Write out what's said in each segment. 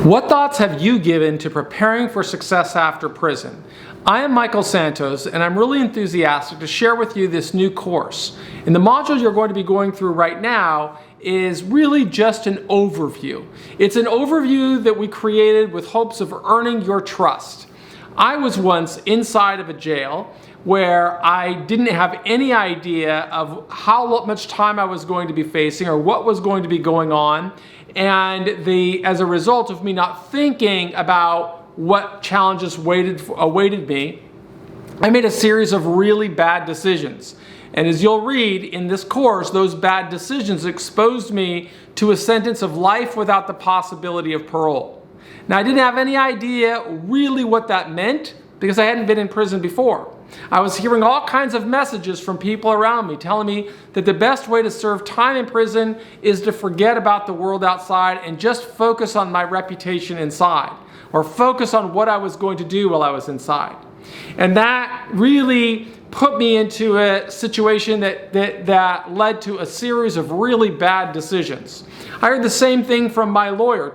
What thoughts have you given to preparing for success after prison? I am Michael Santos, and I'm really enthusiastic to share with you this new course. And the module you're going to be going through right now is really just an overview. It's an overview that we created with hopes of earning your trust. I was once inside of a jail where I didn't have any idea of how much time I was going to be facing or what was going to be going on. And as a result of me not thinking about what challenges awaited me, I made a series of really bad decisions. And as you'll read in this course, those bad decisions exposed me to a sentence of life without the possibility of parole. Now, I didn't have any idea really what that meant because I hadn't been in prison before. I was hearing all kinds of messages from people around me telling me that the best way to serve time in prison is to forget about the world outside and just focus on my reputation inside, or focus on what I was going to do while I was inside. And that really put me into a situation that led to a series of really bad decisions. I heard the same thing from my lawyer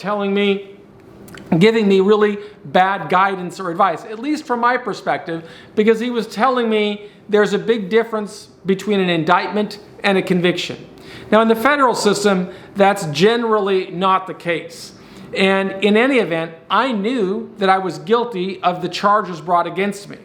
giving me really bad guidance or advice, at least from my perspective, because he was telling me there's a big difference between an indictment and a conviction. Now, in the federal system, that's generally not the case. And in any event, I knew that I was guilty of the charges brought against me.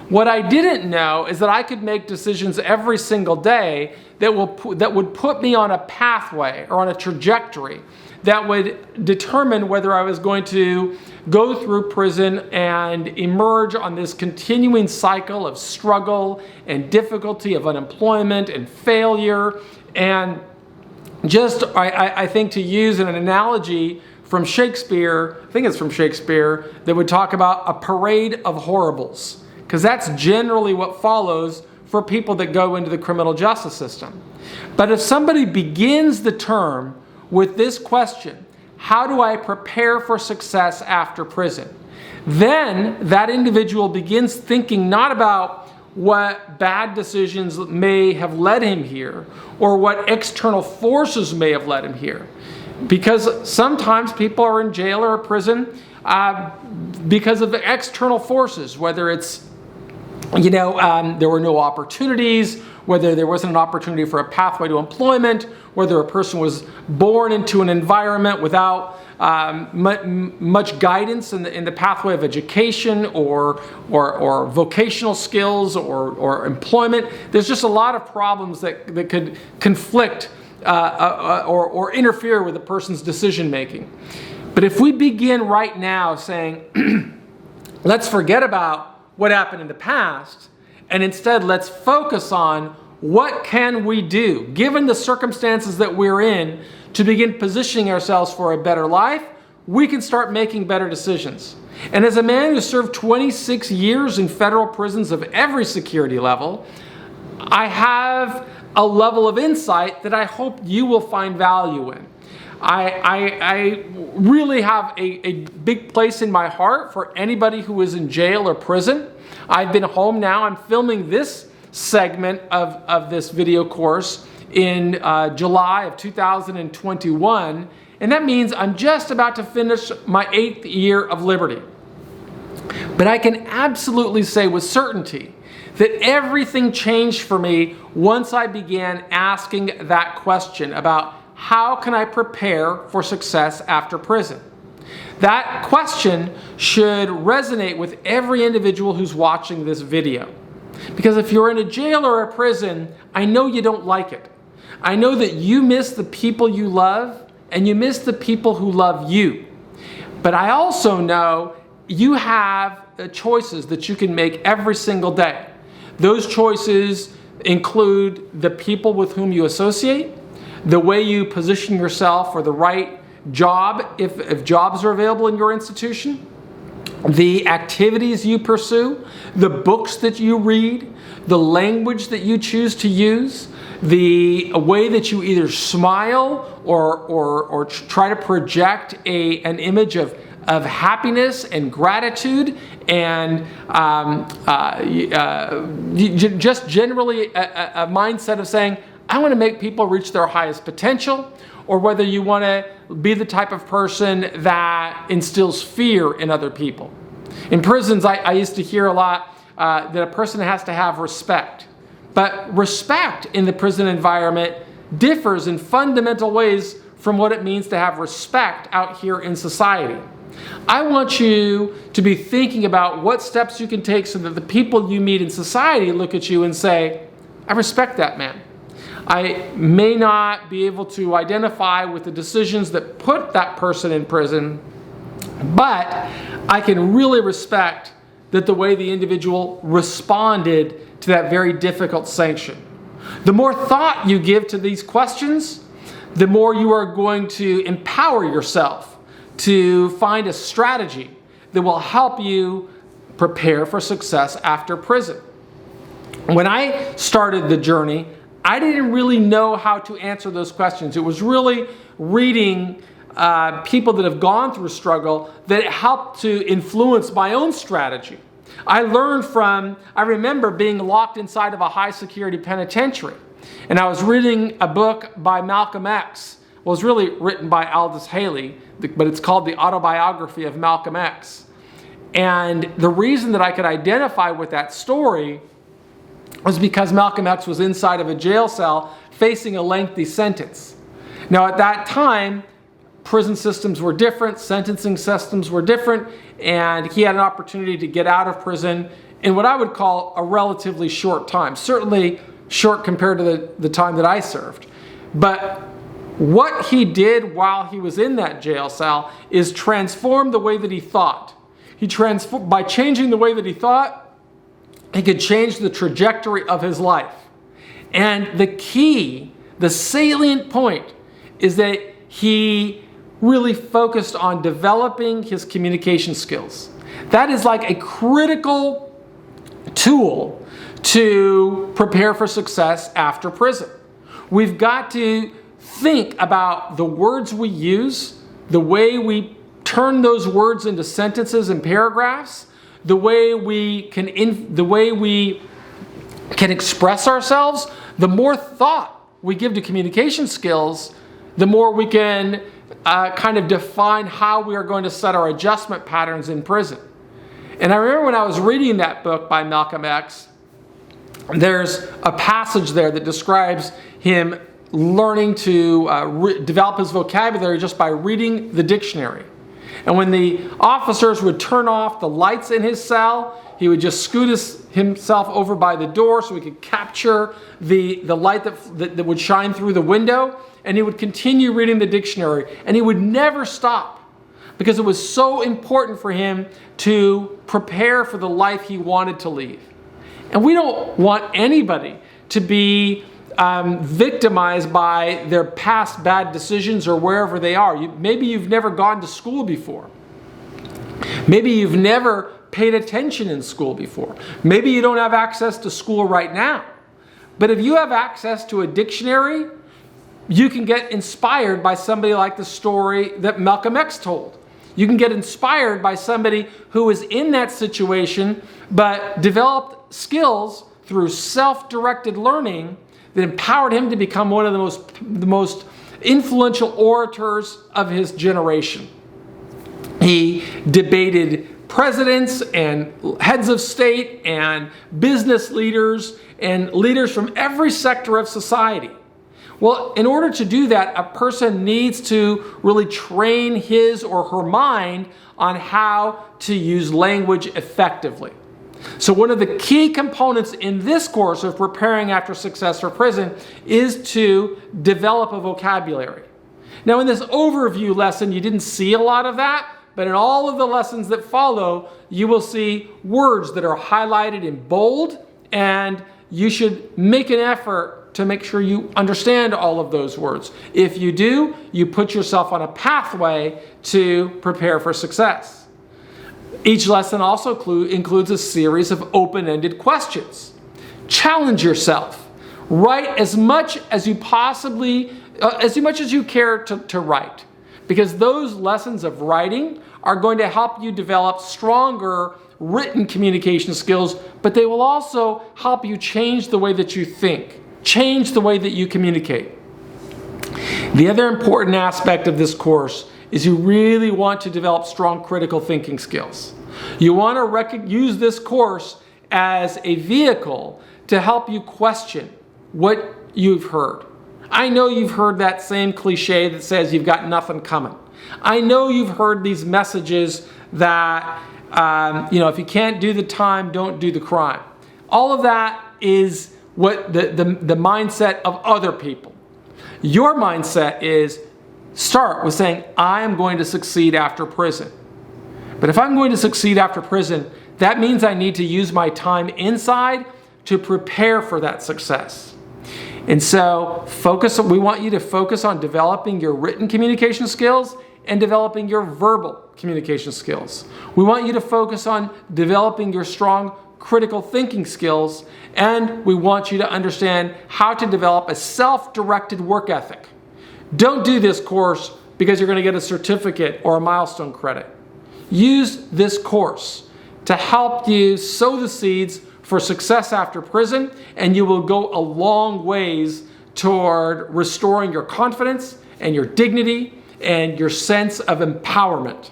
What I didn't know is that I could make decisions every single day that would put me on a pathway or on a trajectory that would determine whether I was going to go through prison and emerge on this continuing cycle of struggle and difficulty, of unemployment and failure. And just, I think, to use an analogy from Shakespeare, I think it's from Shakespeare, that would talk about a parade of horribles, because that's generally what follows for people that go into the criminal justice system. But if somebody begins the term with this question, how do I prepare for success after prison? Then that individual begins thinking not about what bad decisions may have led him here or what external forces may have led him here. Because sometimes people are in jail or prison because of the external forces, whether it's there were no opportunities, whether there wasn't an opportunity for a pathway to employment, whether a person was born into an environment without much guidance in the pathway of education or vocational skills or employment. There's just a lot of problems that could conflict or interfere with a person's decision making. But if we begin right now saying, let's forget about what happened in the past, and instead let's focus on what can we do, given the circumstances that we're in, to begin positioning ourselves for a better life, we can start making better decisions. And as a man who served 26 years in federal prisons of every security level, I have a level of insight that I hope you will find value in. I really have a big place in my heart for anybody who is in jail or prison. I've been home now. I'm filming this segment of this video course in July of 2021, and that means I'm just about to finish my 8th year of liberty. But I can absolutely say with certainty that everything changed for me once I began asking that question about how can I prepare for success after prison? That question should resonate with every individual who's watching this video. Because if you're in a jail or a prison, I know you don't like it. I know that you miss the people you love and you miss the people who love you. But I also know you have choices that you can make every single day. Those choices include the people with whom you associate, the way you position yourself for the right job, if jobs are available in your institution, the activities you pursue, the books that you read, the language that you choose to use, the way that you either smile or try to project an image of happiness and gratitude and just generally a mindset of saying, I want to make people reach their highest potential, or whether you want to be the type of person that instills fear in other people. In prisons, I used to hear a lot that a person has to have respect. But respect in the prison environment differs in fundamental ways from what it means to have respect out here in society. I want you to be thinking about what steps you can take so that the people you meet in society look at you and say, I respect that man. I may not be able to identify with the decisions that put that person in prison, but I can really respect that the way the individual responded to that very difficult sanction. The more thought you give to these questions, the more you are going to empower yourself to find a strategy that will help you prepare for success after prison. When I started the journey, I didn't really know how to answer those questions. It was really reading people that have gone through struggle that helped to influence my own strategy. I remember being locked inside of a high security penitentiary, and I was reading a book by Malcolm X. Well, it was really written by Aldous Haley, but it's called The Autobiography of Malcolm X. And the reason that I could identify with that story was because Malcolm X was inside of a jail cell facing a lengthy sentence. Now, at that time, prison systems were different, sentencing systems were different, and he had an opportunity to get out of prison in what I would call a relatively short time, certainly short compared to the time that I served. But what he did while he was in that jail cell is transform the way that he thought. By changing the way that he thought, he could change the trajectory of his life. And the key, the salient point, is that he really focused on developing his communication skills. That is like a critical tool to prepare for success after prison. We've got to think about the words we use, the way we turn those words into sentences and paragraphs, the way we can express ourselves. The more thought we give to communication skills, the more we can kind of define how we are going to set our adjustment patterns in prison. And I remember when I was reading that book by Malcolm X, there's a passage there that describes him learning to develop his vocabulary just by reading the dictionary. And when the officers would turn off the lights in his cell, he would just scoot himself over by the door so he could capture the light that would shine through the window. And he would continue reading the dictionary. And he would never stop because it was so important for him to prepare for the life he wanted to lead. And we don't want anybody to be victimized by their past bad decisions or wherever they are. Maybe you've never gone to school before. Maybe you've never paid attention in school before. Maybe you don't have access to school right now. But if you have access to a dictionary, you can get inspired by somebody like the story that Malcolm X told. You can get inspired by somebody who was in that situation but developed skills through self-directed learning that empowered him to become one of the most influential orators of his generation. He debated presidents and heads of state and business leaders and leaders from every sector of society. Well, in order to do that, a person needs to really train his or her mind on how to use language effectively. So one of the key components in this course of preparing after success for prison is to develop a vocabulary. Now, in this overview lesson, you didn't see a lot of that, but in all of the lessons that follow, you will see words that are highlighted in bold, and you should make an effort to make sure you understand all of those words. If you do, you put yourself on a pathway to prepare for success. Each lesson also includes a series of open-ended questions. Challenge yourself. Write as much as you care to write, because those lessons of writing are going to help you develop stronger written communication skills, but they will also help you change the way that you think, change the way that you communicate. The other important aspect of this course is you really want to develop strong critical thinking skills. You want to use this course as a vehicle to help you question what you've heard. I know you've heard that same cliche that says you've got nothing coming. I know you've heard these messages that, if you can't do the time, don't do the crime. All of that is what the mindset of other people. Your mindset is start with saying, I am going to succeed after prison. But if I'm going to succeed after prison, that means I need to use my time inside to prepare for that success. And so we want you to focus on developing your written communication skills and developing your verbal communication skills. We want you to focus on developing your strong critical thinking skills, and we want you to understand how to develop a self-directed work ethic. Don't do this course because you're going to get a certificate or a milestone credit. Use this course to help you sow the seeds for success after prison, and you will go a long ways toward restoring your confidence and your dignity and your sense of empowerment.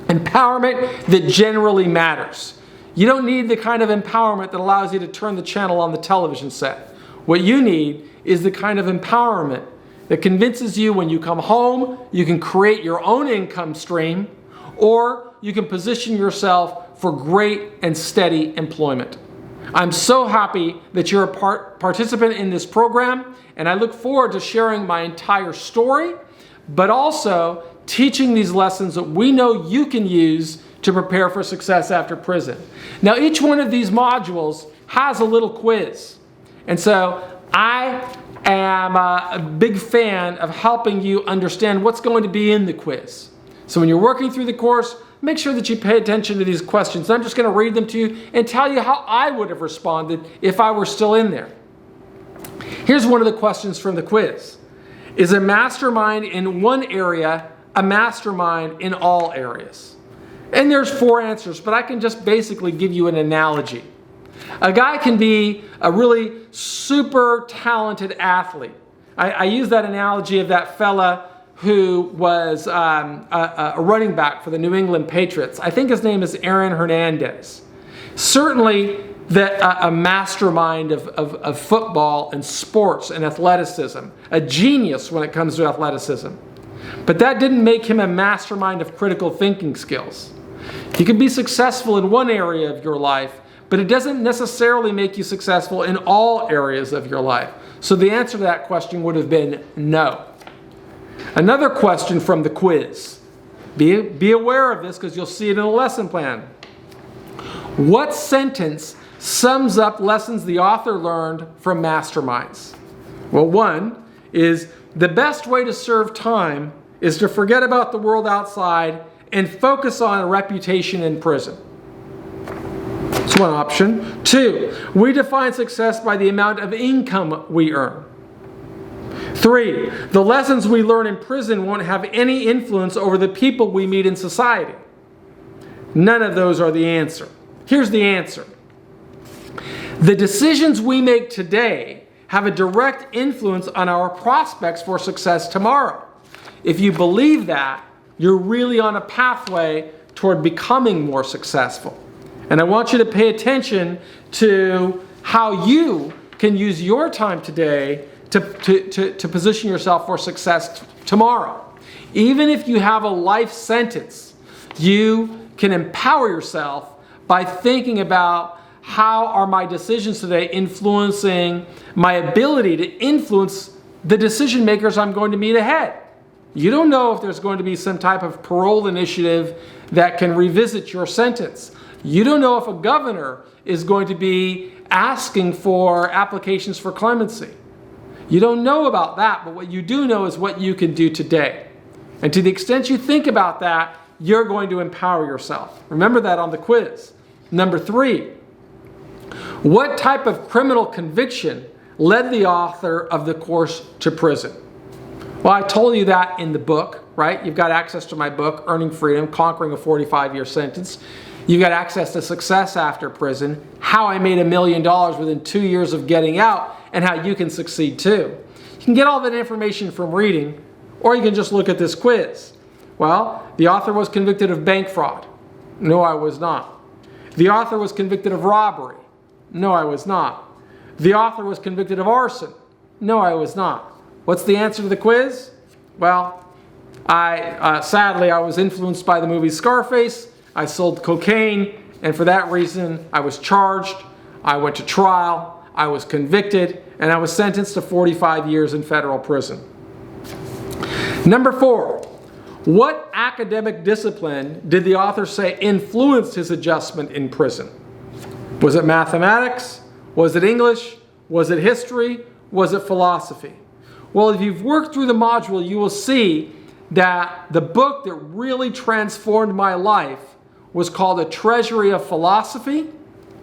Empowerment that generally matters. You don't need the kind of empowerment that allows you to turn the channel on the television set. What you need is the kind of empowerment that convinces you when you come home, you can create your own income stream, or you can position yourself for great and steady employment. I'm so happy that you're a participant in this program, and I look forward to sharing my entire story, but also teaching these lessons that we know you can use to prepare for success after prison. Now, each one of these modules has a little quiz. And so I am a big fan of helping you understand what's going to be in the quiz. So when you're working through the course, make sure that you pay attention to these questions. I'm just going to read them to you and tell you how I would have responded if I were still in there. Here's one of the questions from the quiz. Is a mastermind in one area a mastermind in all areas? And there's 4 answers, but I can just basically give you an analogy. A guy can be a really super talented athlete. I use that analogy of that fella who was a running back for the New England Patriots. I think his name is Aaron Hernandez. Certainly a mastermind of football and sports and athleticism. A genius when it comes to athleticism. But that didn't make him a mastermind of critical thinking skills. You can be successful in one area of your life, but it doesn't necessarily make you successful in all areas of your life. So the answer to that question would have been no. Another question from the quiz. Be aware of this because you'll see it in the lesson plan. What sentence sums up lessons the author learned from masterminds? Well, one is the best way to serve time is to forget about the world outside and focus on a reputation in prison. That's one option. 2, we define success by the amount of income we earn. 3, the lessons we learn in prison won't have any influence over the people we meet in society. None of those are the answer. Here's the answer. The decisions we make today have a direct influence on our prospects for success tomorrow. If you believe that, you're really on a pathway toward becoming more successful. And I want you to pay attention to how you can use your time today to position yourself for success tomorrow. Even if you have a life sentence, you can empower yourself by thinking about how are my decisions today influencing my ability to influence the decision makers I'm going to meet ahead. You don't know if there's going to be some type of parole initiative that can revisit your sentence. You don't know if a governor is going to be asking for applications for clemency. You don't know about that, but what you do know is what you can do today. And to the extent you think about that, you're going to empower yourself. Remember that on the quiz. Number 3, what type of criminal conviction led the author of the course to prison? Well, I told you that in the book, right? You've got access to my book, Earning Freedom, Conquering a 45-Year Sentence. You got access to Success After Prison, How I Made $1 Million Within 2 Years of Getting Out, and how you can succeed too. You can get all that information from reading, or you can just look at this quiz. Well, the author was convicted of bank fraud. No, I was not. The author was convicted of robbery. No, I was not. The author was convicted of arson. No, I was not. What's the answer to the quiz? Well, sadly, I was influenced by the movie Scarface. I sold cocaine, and for that reason, I was charged. I went to trial. I was convicted, and I was sentenced to 45 years in federal prison. Number 4, what academic discipline did the author say influenced his adjustment in prison? Was it mathematics? Was it English? Was it history? Was it philosophy? Well, if you've worked through the module, you will see that the book that really transformed my life was called A Treasury of Philosophy,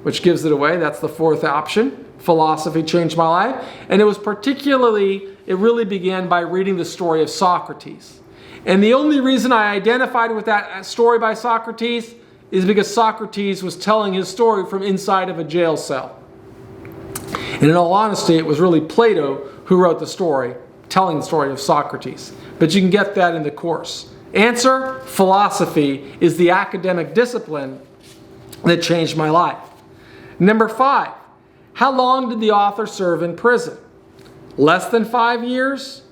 which gives it away. That's the 4th option. Philosophy changed my life. And it really began by reading the story of Socrates. And the only reason I identified with that story by Socrates is because Socrates was telling his story from inside of a jail cell. And in all honesty, it was really Plato who wrote the story, telling the story of Socrates. But you can get that in the course. Answer, philosophy is the academic discipline that changed my life. Number 5, how long did the author serve in prison? Less than 5 years?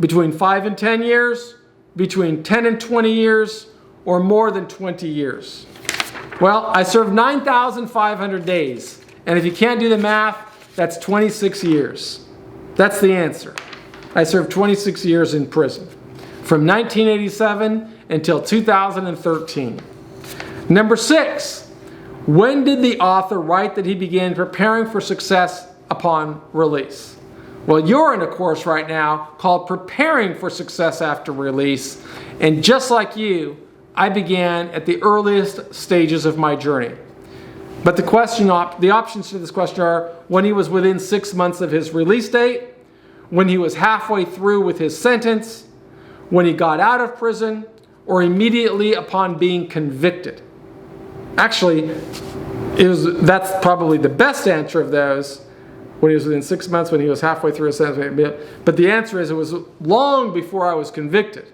Between 5 and 10 years? Between 10 and 20 years? Or more than 20 years? Well, I served 9,500 days. And if you can't do the math, that's 26 years. That's the answer. I served 26 years in prison, from 1987 until 2013. Number 6, when did the author write that he began preparing for success upon release? Well, you're in a course right now called Preparing for Success After Release, and just like you, I began at the earliest stages of my journey. But the options to this question are when he was within 6 months of his release date, when he was halfway through with his sentence, when he got out of prison, or immediately upon being convicted. Actually, that's probably the best answer of those, when he was within 6 months, when he was halfway through his sentence. But the answer is it was long before I was convicted.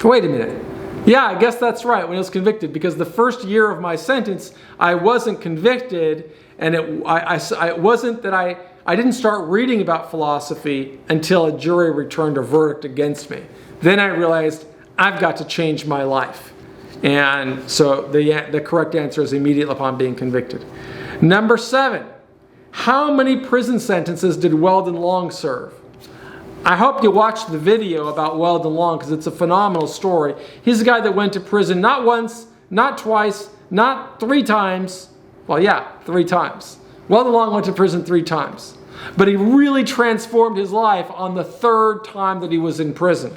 Wait a minute. Yeah, I guess that's right, when I was convicted, because the first year of my sentence, I wasn't convicted, and it wasn't that I didn't start reading about philosophy until a jury returned a verdict against me. Then I realized I've got to change my life. And so the correct answer is immediately upon being convicted. Number 7, how many prison sentences did Weld Along serve? I hope you watched the video about Weld Along because it's a phenomenal story. He's a guy that went to prison not once, not twice, not 3 times. Well, yeah, 3 times. Weld Along went to prison 3 times. But he really transformed his life on the 3rd time that he was in prison.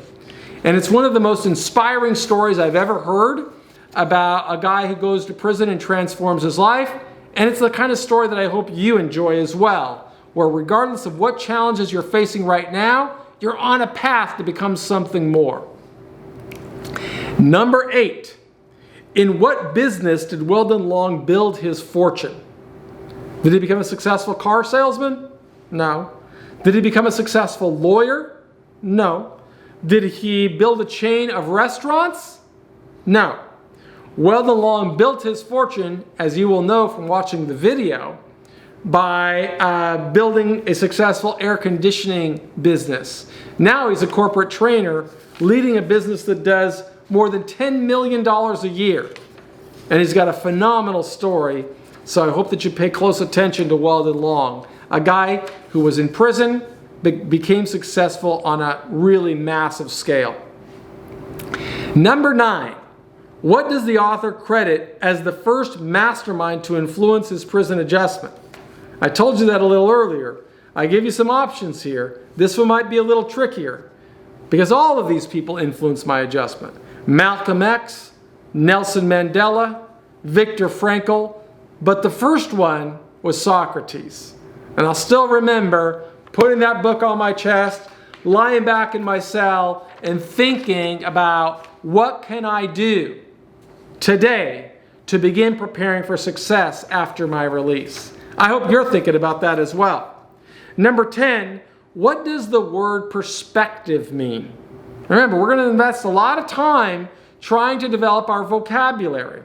And it's one of the most inspiring stories I've ever heard about a guy who goes to prison and transforms his life. And it's the kind of story that I hope you enjoy as well, where regardless of what challenges you're facing right now, you're on a path to become something more. Number 8, in what business did Weld Along build his fortune? Did he become a successful car salesman? No. Did he become a successful lawyer? No. Did he build a chain of restaurants? No. Weld Along built his fortune, as you will know from watching the video, by building a successful air conditioning business. Now he's a corporate trainer leading a business that does more than $10 million a year. And he's got a phenomenal story, so I hope that you pay close attention to Weld Along, a guy who was in prison, became successful on a really massive scale. Number 9, what does the author credit as the first mastermind to influence his prison adjustment? I told you that a little earlier. I gave you some options here. This one might be a little trickier because all of these people influenced my adjustment. Malcolm X, Nelson Mandela, Viktor Frankl, but the first one was Socrates. And I'll still remember putting that book on my chest, lying back in my cell, and thinking about what can I do today to begin preparing for success after my release. I hope you're thinking about that as well. Number 10, what does the word perspective mean? Remember, we're going to invest a lot of time trying to develop our vocabulary.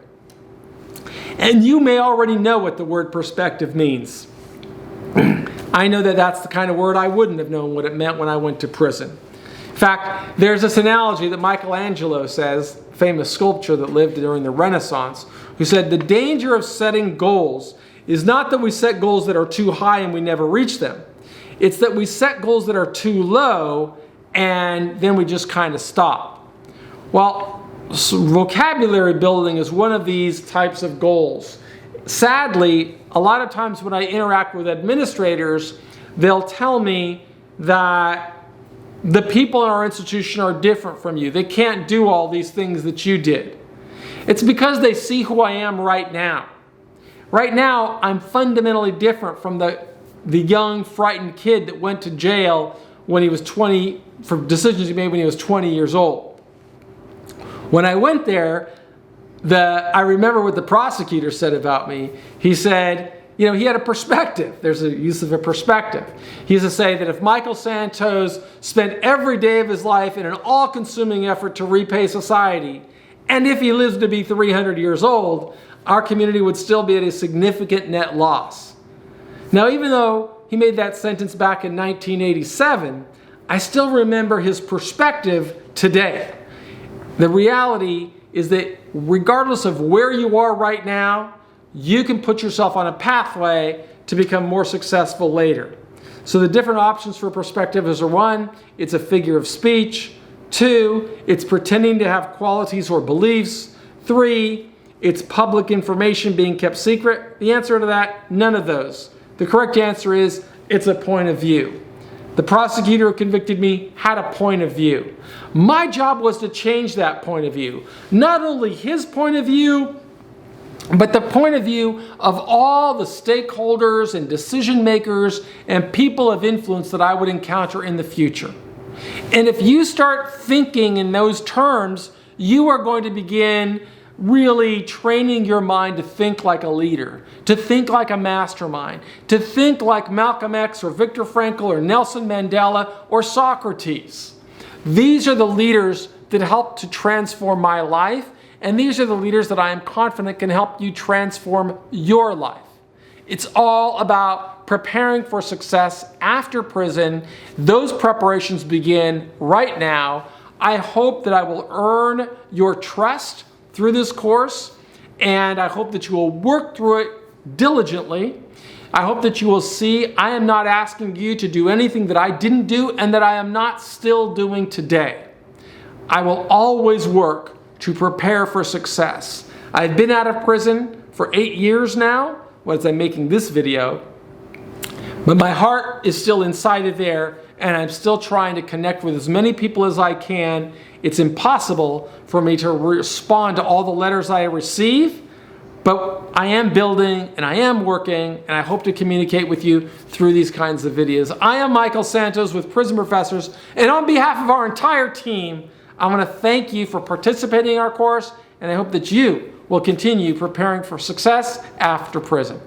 And you may already know what the word perspective means. I know that that's the kind of word I wouldn't have known what it meant when I went to prison. In fact, there's this analogy that Michelangelo says, famous sculptor that lived during the Renaissance, who said the danger of setting goals is not that we set goals that are too high and we never reach them. It's that we set goals that are too low and then we just kind of stop. Well, vocabulary building is one of these types of goals. Sadly, a lot of times when I interact with administrators, they'll tell me that the people in our institution are different from you. They can't do all these things that you did. It's because they see who I am right now. Right now, I'm fundamentally different from the young, frightened kid that went to jail when he was 20, for decisions he made when he was 20 years old. When I went there, I remember what the prosecutor said about me. He said, you know, he had a perspective. There's a use of a perspective. He used to say that if Michael Santos spent every day of his life in an all-consuming effort to repay society, and if he lives to be 300 years old, our community would still be at a significant net loss. Now, even though he made that sentence back in 1987, I still remember his perspective today. The reality is that regardless of where you are right now, you can put yourself on a pathway to become more successful later. So the different options for perspective is: 1, it's a figure of speech; 2, it's pretending to have qualities or beliefs; 3, it's public information being kept secret. The answer to that, none of those. The correct answer is, it's a point of view. The prosecutor who convicted me had a point of view. My job was to change that point of view. Not only his point of view, but the point of view of all the stakeholders and decision makers and people of influence that I would encounter in the future. And if you start thinking in those terms, you are going to begin really training your mind to think like a leader, to think like a mastermind, to think like Malcolm X or Viktor Frankl or Nelson Mandela or Socrates. These are the leaders that help to transform my life, and these are the leaders that I am confident can help you transform your life. It's all about preparing for success after prison. Those preparations begin right now. I hope that I will earn your trust through this course, and I hope that you will work through it diligently. I hope that you will see I am not asking you to do anything that I didn't do and that I am not still doing today. I will always work to prepare for success. I've been out of prison for 8 years now, as I'm making this video, but my heart is still inside of there, and I'm still trying to connect with as many people as I can. It's impossible for me to respond to all the letters I receive, but I am building and I am working, and I hope to communicate with you through these kinds of videos. I am Michael Santos with Prison Professors, and on behalf of our entire team, I want to thank you for participating in our course, and I hope that you will continue preparing for success after prison.